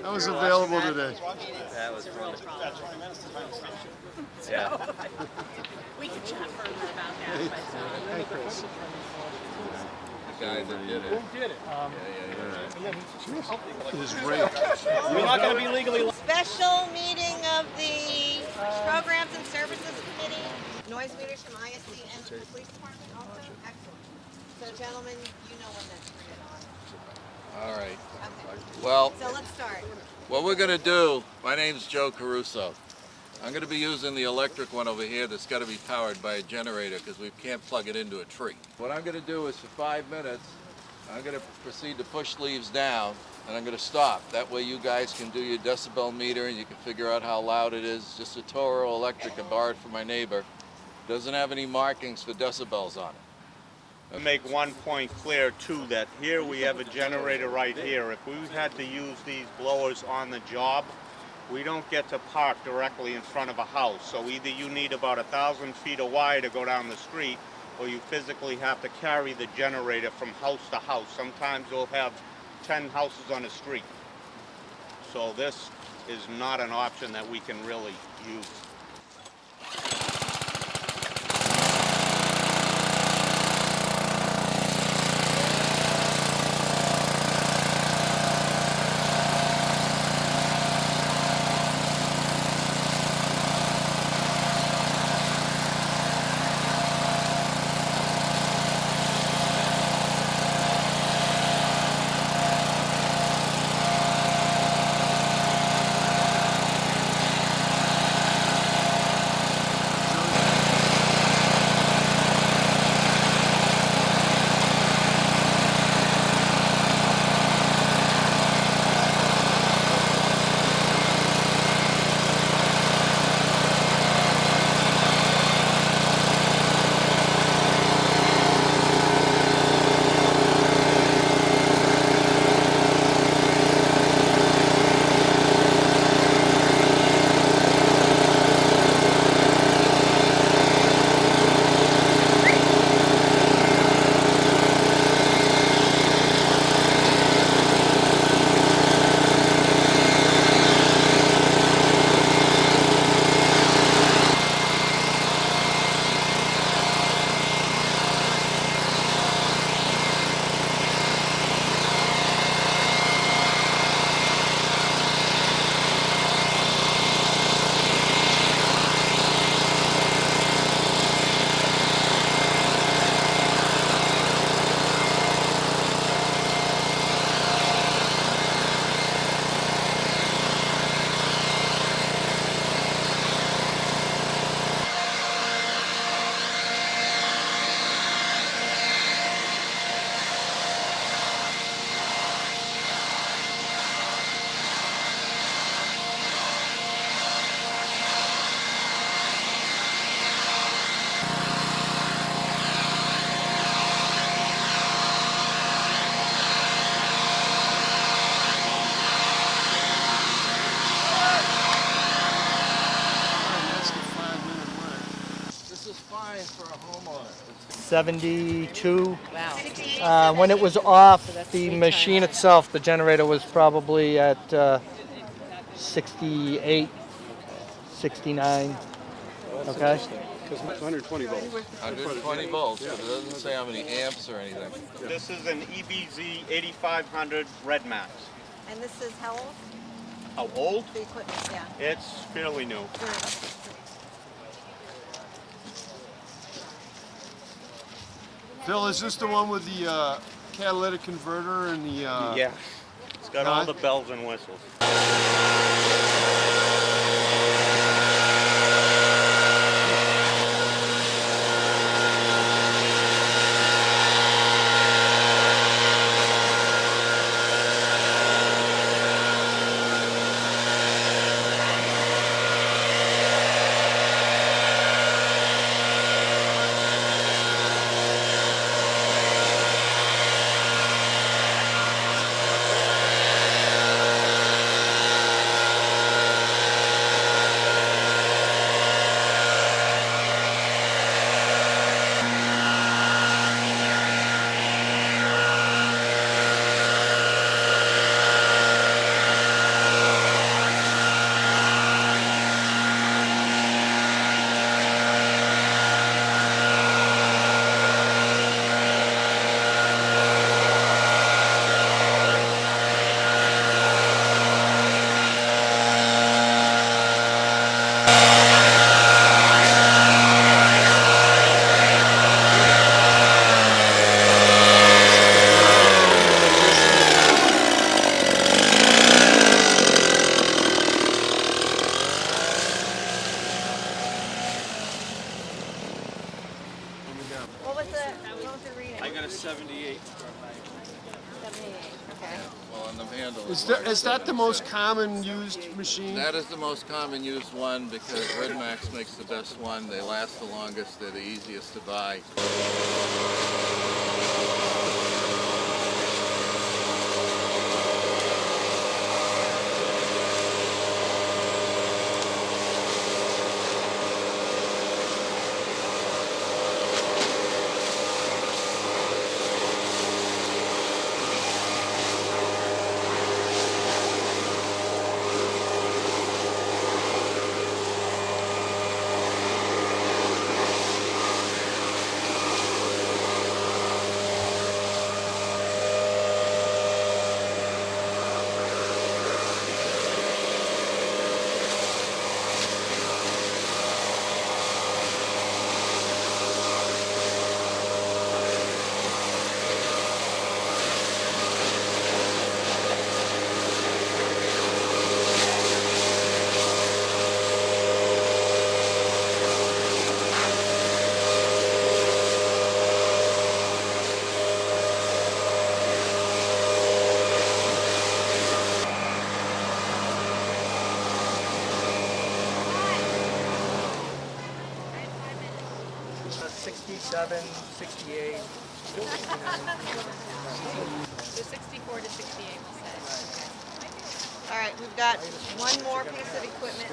That was available today. That was fun. That's 20 minutes to find the station. Yeah. We can chat further about that. Hey, Chris. The guy that did it. Who did it? His rate. We're not going to be legally. Special meeting of the Programs and Services Committee, noise meters from ISC and the police department also? Excellent. So gentlemen, you know when that's printed on. All right. Okay. Well, So let's start. what we're going to do, my name's Joe Caruso. I'm going to be using the electric one over here that's got to be powered by a generator because we can't plug it into a tree. What I'm going to do is for 5 minutes, I'm going to proceed to push leaves down and I'm going to stop. That way you guys can do your decibel meter and you can figure out how loud it is. Just a Toro electric I borrowed from my neighbor. Doesn't have any markings for decibels on it. Make one point clear too, that here we have a generator right here. If we had to use these blowers on the job, we don't get to park directly in front of a house. So either you need about 1,000 feet of wire to go down the street, or you physically have to carry the generator from house to house. Sometimes we'll have 10 houses on the street. So this is not an option that we can really use. That's the 5-minute mark. This is fine for a homeowner. 72. Wow. When it was off, the machine itself, the generator was probably at 68, 69. Okay. Because 120 volts. 120 volts, but it doesn't say how many amps or anything. This is an EBZ 8500 Red Max. And this is how old? How old? The equipment, yeah. It's fairly new. Phil, is this the one with the catalytic converter and the... Yeah. It's got all the bells and whistles. handle. Is that the most common used machine? That is the most common used one because Redmax makes the best one. They last the longest. They're the easiest to buy. Uh, 67, 68. So 64 to 68, we'll say. All right, we've got one more piece of equipment.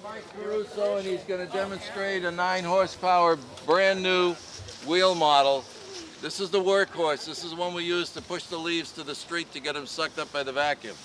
Mike Caruso, and he's going to demonstrate a 9-horsepower brand new wheel model. This is the workhorse. This is the one we use to push the leaves to the street to get them sucked up by the vacuum.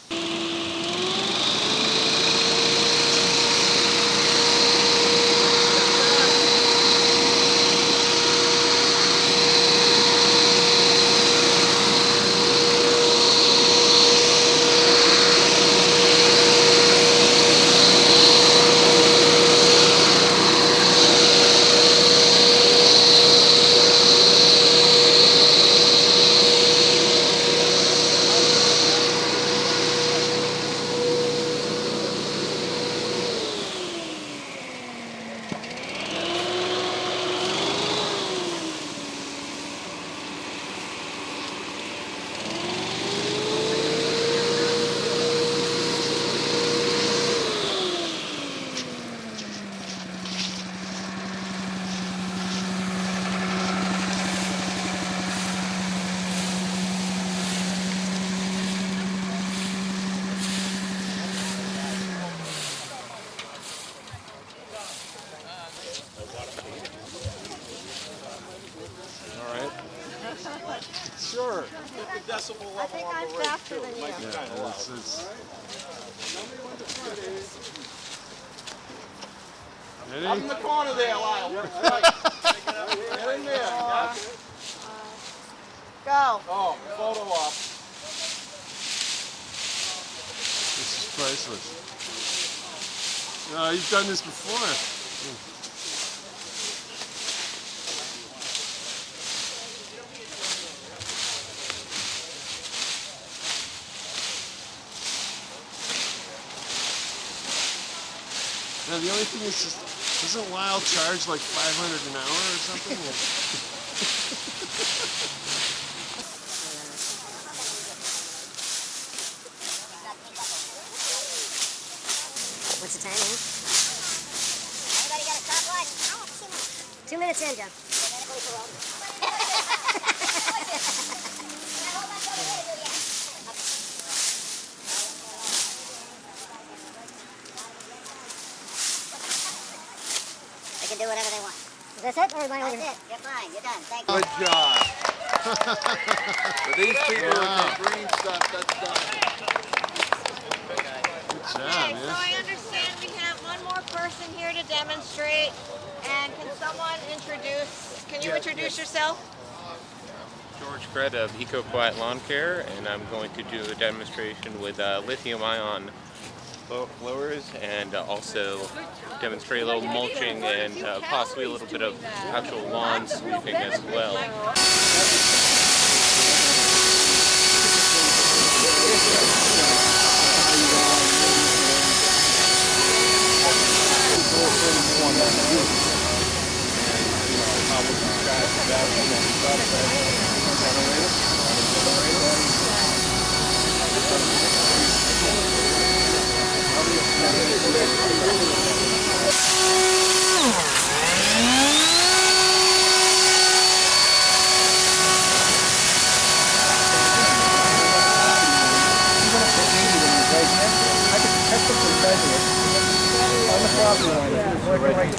All right. Sure. The decibel I think I'm faster than you. Yeah, it's Up in Ready? the corner there, Lyle. Right. Get in there. Yeah. Go. Oh, photo op. This is priceless. No, you've done this before. Now the only thing is, doesn't Lyle charge like $500 an hour or something? What's the timing? Everybody got a stopwatch? 2 minutes in, John. They can do whatever they want. Is this it, or am I over? That's it. You're fine. You're done. Thank you. Good job. For these people with the green stuff, that's done. Good job, Okay, so man. I understand we have one more person here to demonstrate. And can someone can you introduce yourself? George Fred of Eco Quiet Lawn Care, and I'm going to do a demonstration with lithium-ion blowers, and also demonstrate a little mulching and possibly a little bit of actual lawn sweeping as well.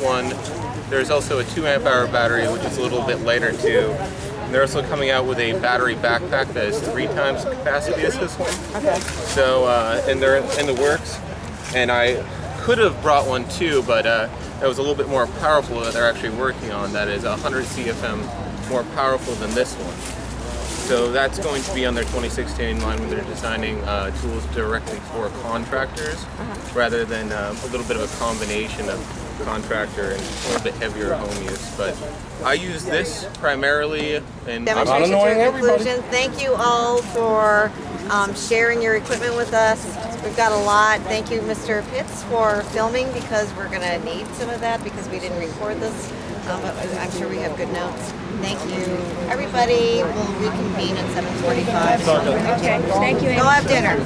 One. There's also a 2 amp hour battery, which is a little bit lighter too. And they're also coming out with a battery backpack that is 3 times the capacity as this one. Okay. So, and they're in the works. And I could have brought one too, but that was a little bit more powerful that they're actually working on. That is 100 CFM more powerful than this one. So that's going to be on their 2016 line when they're designing tools directly for contractors, rather than a little bit of a combination of contractor and a little bit heavier home use. But I use this primarily in Demonstration to conclusion. Thank you all for sharing your equipment with us. We've got a lot. Thank you, Mr. Pitts, for filming, because we're going to need some of that because we didn't record this. But I'm sure we have good notes. Thank you, everybody. We'll reconvene at 7:45. Okay, thank you. Go have dinner.